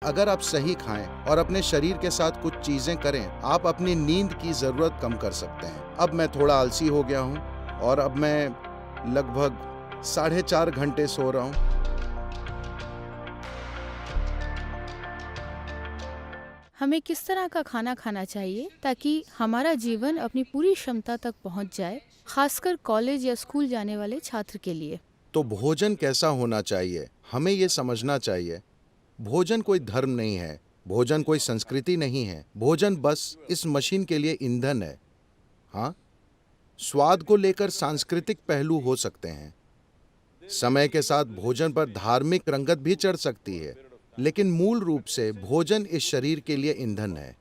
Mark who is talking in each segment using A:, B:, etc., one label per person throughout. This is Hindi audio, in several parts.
A: अगर आप सही खाएं और अपने शरीर के साथ कुछ चीजें करें, आप अपनी नींद की जरूरत कम कर सकते हैं। अब मैं थोड़ा आलसी हो गया हूं और अब मैं लगभग 4.5 घंटे सो रहा हूं।
B: हमें किस तरह का खाना खाना चाहिए ताकि हमारा जीवन अपनी पूरी क्षमता तक पहुंच जाए, खासकर कॉलेज या स्कूल जाने वाले छात्र के लिए?
A: तो भोजन कैसा होना चाहिए, हमें ये समझना चाहिए। भोजन कोई धर्म नहीं है, भोजन कोई संस्कृति नहीं है, भोजन बस इस मशीन के लिए ईंधन है। हाँ, स्वाद को लेकर सांस्कृतिक पहलू हो सकते हैं। समय के साथ भोजन पर धार्मिक रंगत भी चढ़ सकती है, लेकिन मूल रूप से भोजन इस शरीर के लिए ईंधन है।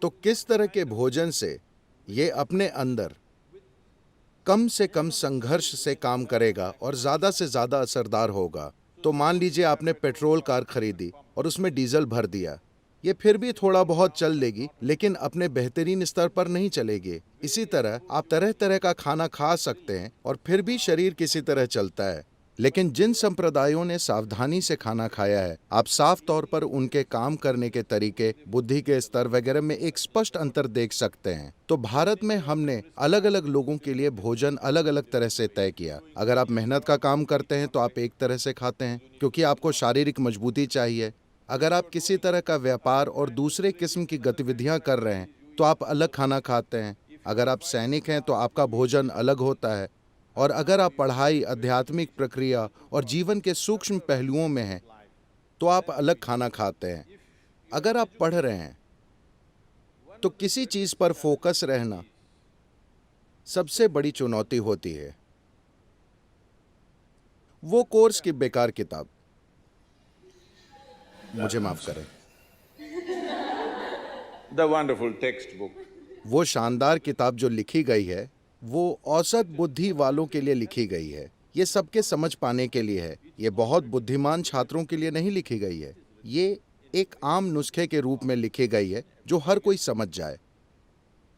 A: तो किस तरह के भोजन से ये अपने अंदर कम से कम संघर्ष से काम करेगा और ज्यादा से ज्यादा असरदार होगा? तो मान लीजिए आपने पेट्रोल कार खरीदी और उसमें डीजल भर दिया। ये फिर भी थोड़ा बहुत चल लेगी, लेकिन अपने बेहतरीन स्तर पर नहीं चलेगी। इसी तरह आप तरह तरह का खाना खा सकते हैं और फिर भी शरीर किसी तरह चलता है। लेकिन जिन संप्रदायों ने सावधानी से खाना खाया है, आप साफ तौर पर उनके काम करने के तरीके, बुद्धि के स्तर वगैरह में एक स्पष्ट अंतर देख सकते हैं। तो भारत में हमने अलग अलग लोगों के लिए भोजन अलग अलग तरह से तय किया। अगर आप मेहनत का काम करते हैं तो आप एक तरह से खाते हैं, क्योंकि आपको शारीरिक मजबूती चाहिए। अगर आप किसी तरह का व्यापार और दूसरे किस्म की गतिविधियां कर रहे हैं तो आप अलग खाना खाते हैं। अगर आप सैनिक हैं तो आपका भोजन अलग होता है। और अगर आप पढ़ाई, आध्यात्मिक प्रक्रिया और जीवन के सूक्ष्म पहलुओं में हैं तो आप अलग खाना खाते हैं। अगर आप पढ़ रहे हैं तो किसी चीज पर फोकस रहना सबसे बड़ी चुनौती होती है। वो कोर्स की बेकार किताब, मुझे माफ करें,
C: The wonderful textbook.
A: वो शानदार किताब जो लिखी गई है वो औसत बुद्धि वालों के लिए लिखी गई है। ये सबके समझ पाने के लिए है। ये बहुत बुद्धिमान छात्रों के लिए नहीं लिखी गई है। ये एक आम नुस्खे के रूप में लिखी गई है जो हर कोई समझ जाए।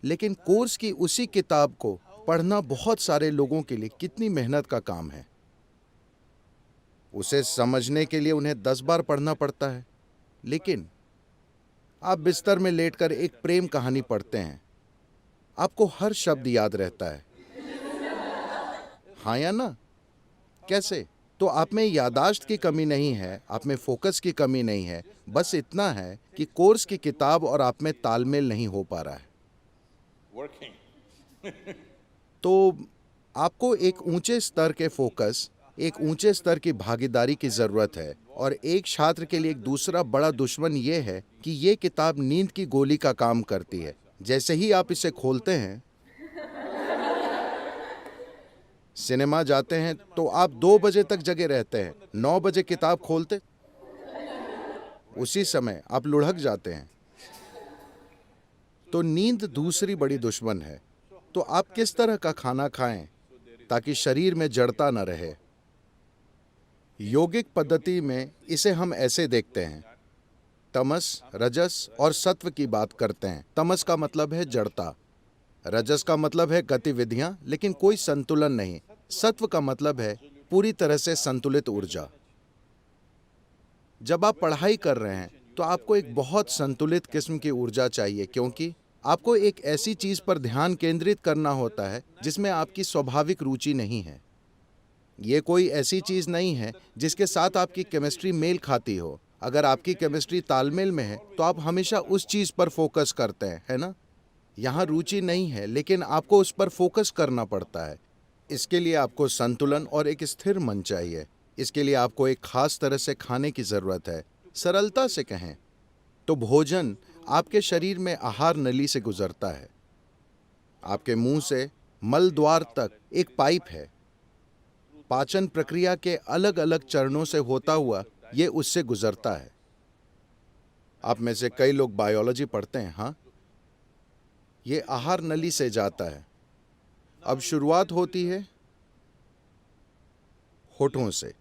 A: लेकिन कोर्स की उसी किताब को पढ़ना बहुत सारे लोगों के लिए कितनी मेहनत का काम है। उसे समझने के लिए उन्हें 10 बार पढ़ना पड़ता है। लेकिन आप बिस्तर में लेटकर एक प्रेम कहानी पढ़ते हैं, आपको हर शब्द याद रहता है। हाँ या ना? कैसे? तो आप में यादाश्त की कमी नहीं है, आप में फोकस की कमी नहीं है। बस इतना है कि कोर्स की किताब और आप में तालमेल नहीं हो पा रहा है।
C: Working.
A: तो आपको एक ऊंचे स्तर के फोकस, एक ऊंचे स्तर की भागीदारी की जरूरत है। और एक छात्र के लिए एक दूसरा बड़ा दुश्मन ये है कि ये किताब नींद की गोली का काम करती है। जैसे ही आप इसे खोलते हैं, सिनेमा जाते हैं तो आप 2 बजे तक जगे रहते हैं। 9 बजे किताब खोलते, उसी समय आप लुढ़क जाते हैं। तो नींद दूसरी बड़ी दुश्मन है। तो आप किस तरह का खाना खाएं ताकि शरीर में जड़ता न रहे? योगिक पद्धति में इसे हम ऐसे देखते हैं। तमस, रजस और सत्व की बात करते हैं। तमस का मतलब है जड़ता, रजस का मतलब है गतिविधियां लेकिन कोई संतुलन नहीं, सत्व का मतलब है पूरी तरह से संतुलित ऊर्जा। जब आप पढ़ाई कर रहे हैं तो आपको एक बहुत संतुलित किस्म की ऊर्जा चाहिए, क्योंकि आपको एक ऐसी चीज पर ध्यान केंद्रित करना होता है जिसमें आपकी स्वाभाविक रुचि नहीं है। ये कोई ऐसी चीज नहीं है जिसके साथ आपकी केमिस्ट्री मेल खाती हो। अगर आपकी केमिस्ट्री तालमेल में है तो आप हमेशा उस चीज पर फोकस करते हैं, है ना? यहाँ रुचि नहीं है लेकिन आपको उस पर फोकस करना पड़ता है। इसके लिए आपको संतुलन और एक स्थिर मन चाहिए। इसके लिए आपको एक खास तरह से खाने की जरूरत है। सरलता से कहें तो भोजन आपके शरीर में आहार नली से गुजरता है। आपके मुंह से मल द्वार तक एक पाइप है। पाचन प्रक्रिया के अलग अलग चरणों से होता हुआ ये उससे गुजरता है। आप में से कई लोग बायोलॉजी पढ़ते हैं, हाँ? ये आहार नली से जाता है। अब शुरुआत होती है होठों से।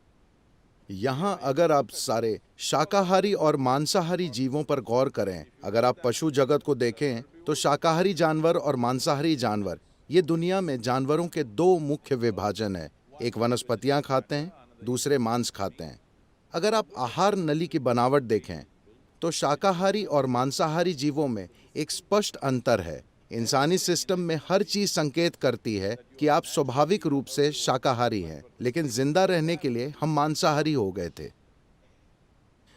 A: यहां अगर आप सारे शाकाहारी और मांसाहारी जीवों पर गौर करें, अगर आप पशु जगत को देखें तो शाकाहारी जानवर और मांसाहारी जानवर, ये दुनिया में जानवरों के 2 मुख्य विभाजन है। एक वनस्पतियां खाते हैं, दूसरे मांस खाते हैं। अगर आप आहार नली की बनावट देखें तो शाकाहारी और मांसाहारी जीवों में एक स्पष्ट अंतर है। इंसानी सिस्टम में हर चीज संकेत करती है कि आप स्वाभाविक रूप से शाकाहारी हैं, लेकिन जिंदा रहने के लिए हम मांसाहारी हो गए थे।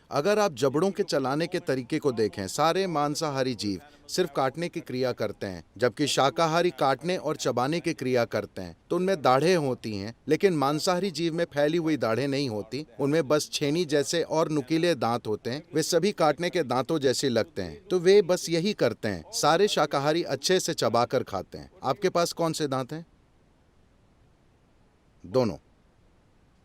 A: अगर आप जबड़ों के चलाने के तरीके को देखें, सारे मांसाहारी जीव सिर्फ काटने की क्रिया करते हैं, जबकि शाकाहारी काटने और चबाने की क्रिया करते हैं। तो उनमें दाढ़ें होती हैं, लेकिन मांसाहारी जीव में फैली हुई दाढ़ें नहीं होती। उनमें बस छेनी जैसे और नुकीले दांत होते हैं। वे सभी काटने के दांतों जैसे लगते हैं, तो वे बस यही करते हैं। सारे शाकाहारी अच्छे से चबाकर खाते हैं। आपके पास कौन से दांत हैं? दोनों।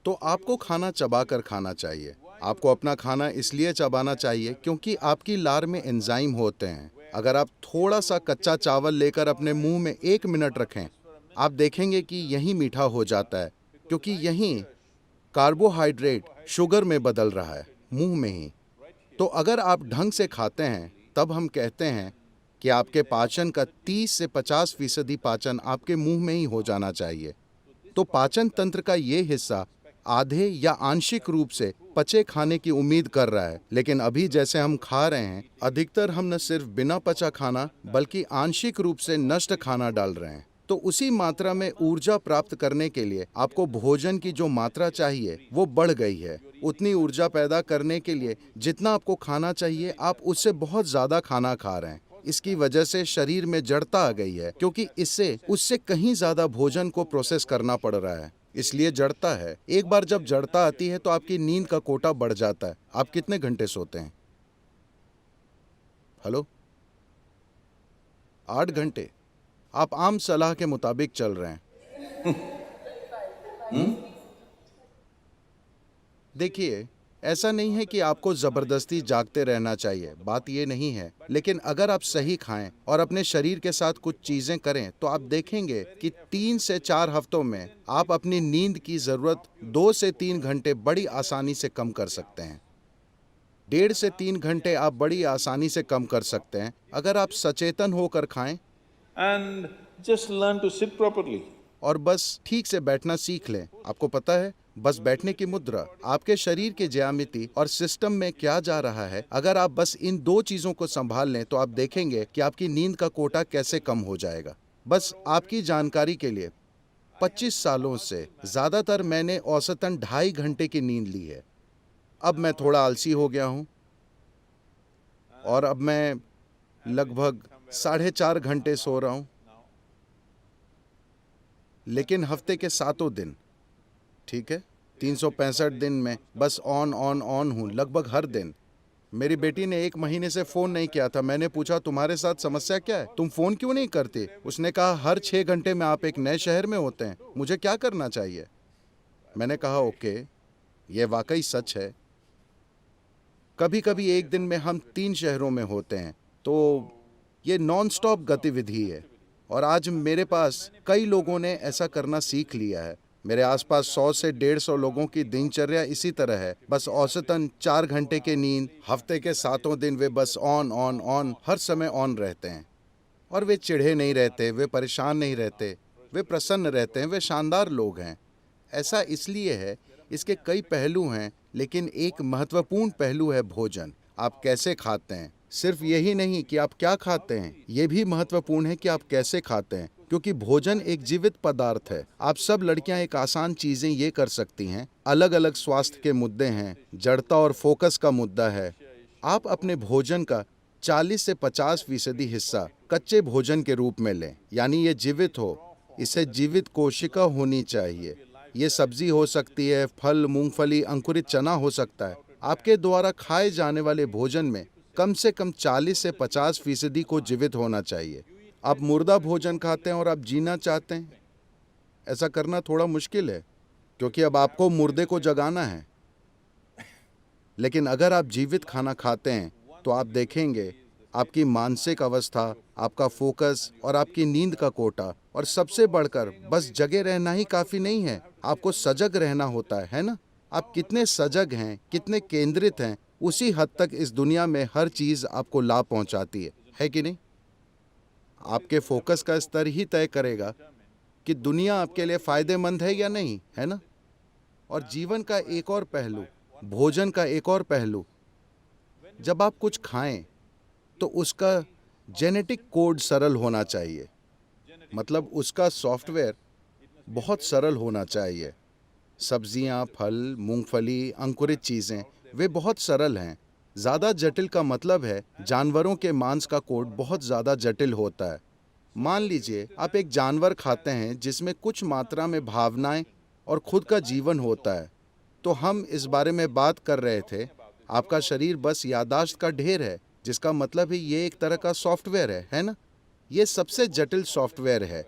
A: तो आपको खाना चबाकर खाना चाहिए। आपको अपना खाना इसलिए चबाना चाहिए क्योंकि आपकी लार में एंजाइम होते हैं। अगर आप थोड़ा सा कच्चा चावल लेकर अपने मुंह में 1 मिनट रखें, आप देखेंगे कि यही मीठा हो जाता है, क्योंकि यही कार्बोहाइड्रेट शुगर में बदल रहा है, मुंह में ही। तो अगर आप ढंग से खाते हैं, तब हम कहते हैं कि आपके पाचन का 30 से 50% पाचन आपके मुंह में ही हो जाना चाहिए। तो पाचन तंत्र का ये हिस्सा आधे या आंशिक रूप से पचे खाने की उम्मीद कर रहा है, लेकिन अभी जैसे हम खा रहे हैं, अधिकतर हम न सिर्फ बिना पचा खाना बल्कि आंशिक रूप से नष्ट खाना डाल रहे हैं। तो उसी मात्रा में ऊर्जा प्राप्त करने के लिए आपको भोजन की जो मात्रा चाहिए वो बढ़ गई है। उतनी ऊर्जा पैदा करने के लिए जितना आपको खाना चाहिए, आप उससे बहुत ज्यादा खाना खा रहे हैं। इसकी वजह से शरीर में जड़ता आ गई है, क्योंकि इससे उससे कहीं ज्यादा भोजन को प्रोसेस करना पड़ रहा है, इसलिए जड़ता है। एक बार जब जड़ता आती है तो आपकी नींद का कोटा बढ़ जाता है। आप कितने घंटे सोते हैं? हेलो? 8 घंटे। आप आम सलाह के मुताबिक चल रहे हैं। देखिए, ऐसा नहीं है कि आपको जबरदस्ती जागते रहना चाहिए, बात ये नहीं है। लेकिन अगर आप सही खाएं और अपने शरीर के साथ कुछ चीजें करें, तो आप देखेंगे कि 3 से 4 हफ्तों में आप अपनी नींद की जरूरत 2 से 3 घंटे बड़ी आसानी से कम कर सकते हैं। 1.5 से 3 घंटे आप बड़ी आसानी से कम कर सकते हैं, अगर आप सचेतन होकर खाएं
C: and just learn to sit properly.
A: और बस ठीक से बैठना सीख लें। आपको पता है, बस बैठने की मुद्रा आपके शरीर के ज्यामिति और सिस्टम में क्या जा रहा है, अगर आप बस इन 2 चीजों को संभाल लें, तो आप देखेंगे कि आपकी नींद का कोटा कैसे कम हो जाएगा। बस आपकी जानकारी के लिए, 25 सालों से ज्यादातर मैंने औसतन 2.5 घंटे की नींद ली है। अब मैं थोड़ा आलसी हो गया हूं और अब मैं लगभग 4.5 घंटे सो रहा हूं, लेकिन हफ्ते के 7 दिन, ठीक है, 365 दिन में बस ऑन ऑन ऑन हूं, लगभग हर दिन। मेरी बेटी ने 1 महीने से फोन नहीं किया था। मैंने पूछा, तुम्हारे साथ समस्या क्या है, तुम फोन क्यों नहीं करते? उसने कहा, हर 6 घंटे में आप एक नए शहर में होते हैं, मुझे क्या करना चाहिए? मैंने कहा, ओके, ये वाकई सच है। कभी कभी एक दिन में हम 3 शहरों में होते हैं, तो ये नॉन स्टॉप गतिविधि है। और आज मेरे पास कई लोगों ने ऐसा करना सीख लिया है। मेरे आसपास 100 से 150 लोगों की दिनचर्या इसी तरह है, बस औसतन 4 घंटे की नींद, हफ्ते के 7 दिन वे बस ऑन ऑन ऑन हर समय ऑन रहते हैं। और वे चिढ़े नहीं रहते, वे परेशान नहीं रहते, वे प्रसन्न रहते हैं, वे शानदार लोग हैं। ऐसा इसलिए है, इसके कई पहलू हैं, लेकिन एक महत्वपूर्ण पहलू है भोजन। आप कैसे खाते हैं। सिर्फ यही नहीं कि आप क्या खाते हैं, ये भी महत्वपूर्ण है कि आप कैसे खाते हैं, क्योंकि भोजन एक जीवित पदार्थ है। आप सब लड़कियां एक आसान चीजें ये कर सकती हैं। अलग अलग स्वास्थ्य के मुद्दे हैं, जड़ता और फोकस का मुद्दा है। आप अपने भोजन का 40 से 50% हिस्सा कच्चे भोजन के रूप में लें, यानी ये जीवित हो, इसे जीवित कोशिका होनी चाहिए। ये सब्जी हो सकती है, फल, मूंगफली, अंकुरित चना हो सकता है। आपके द्वारा खाए जाने वाले भोजन में कम से कम 40 से 50% को जीवित होना चाहिए। आप मुर्दा भोजन खाते हैं और आप जीना चाहते हैं, ऐसा करना थोड़ा मुश्किल है, क्योंकि अब आपको मुर्दे को जगाना है। लेकिन अगर आप जीवित खाना खाते हैं, तो आप देखेंगे आपकी मानसिक अवस्था, आपका फोकस और आपकी नींद का कोटा, और सबसे बढ़कर बस जगे रहना ही काफी नहीं है, आपको सजग रहना होता है ना? आप कितने सजग हैं, कितने केंद्रित हैं, उसी हद तक इस दुनिया में हर चीज आपको लाभ पहुंचाती है कि नहीं? आपके फोकस का स्तर ही तय करेगा कि दुनिया आपके लिए फायदेमंद है या नहीं, है ना? और जीवन का एक और पहलू, भोजन का एक और पहलू, जब आप कुछ खाएं तो उसका जेनेटिक कोड सरल होना चाहिए, मतलब उसका सॉफ्टवेयर बहुत सरल होना चाहिए। सब्जियां, फल, मूंगफली, अंकुरित चीज़ें वे बहुत सरल हैं। ज़्यादा जटिल का मतलब है जानवरों के मांस का कोड बहुत ज़्यादा जटिल होता है। मान लीजिए आप एक जानवर खाते हैं जिसमें कुछ मात्रा में भावनाएं और खुद का जीवन होता है। तो हम इस बारे में बात कर रहे थे, आपका शरीर बस याददाश्त का ढेर है, जिसका मतलब है ये एक तरह का सॉफ्टवेयर है ना? ये सबसे जटिल सॉफ्टवेयर है।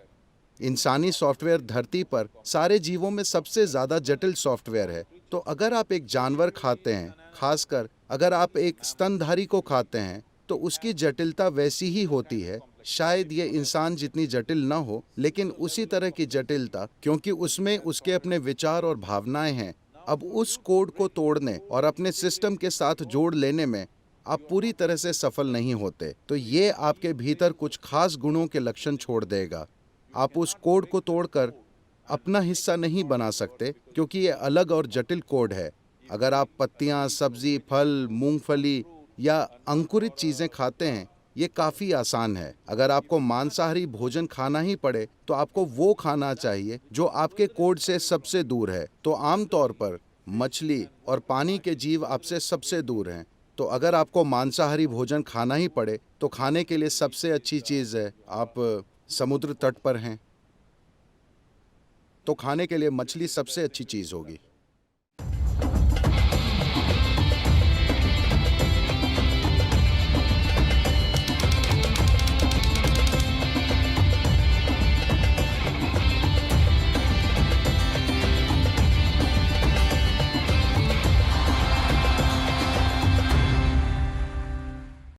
A: इंसानी सॉफ्टवेयर धरती पर सारे जीवों में सबसे ज़्यादा जटिल सॉफ्टवेयर है। तो अगर आप एक जानवर खाते हैं, खासकर अगर आप एक स्तनधारी को खाते हैं, तो उसकी जटिलता वैसी ही होती है। शायद ये इंसान जितनी जटिल ना हो, लेकिन उसी तरह की जटिलता, क्योंकि उसमें उसके अपने विचार और भावनाएं हैं। अब उस कोड को तोड़ने और अपने सिस्टम के साथ जोड़ लेने में आप पूरी तरह से सफल नहीं होते। तो ये आपके भीतर कुछ खास गुणों के लक्षण छोड़ देगा। आप उस कोड को तोड़कर अपना हिस्सा नहीं बना सकते, क्योंकि ये अलग और जटिल कोड है। अगर आप पत्तियां, सब्जी, फल, मूंगफली या अंकुरित चीज़ें खाते हैं, ये काफ़ी आसान है। अगर आपको मांसाहारी भोजन खाना ही पड़े, तो आपको वो खाना चाहिए जो आपके कोड से सबसे दूर है। तो आमतौर पर मछली और पानी के जीव आपसे सबसे दूर हैं। तो अगर आपको मांसाहारी भोजन खाना ही पड़े, तो खाने के लिए सबसे अच्छी चीज़ है, आप समुद्र तट पर हैं, तो खाने के लिए मछली सबसे अच्छी चीज़ होगी।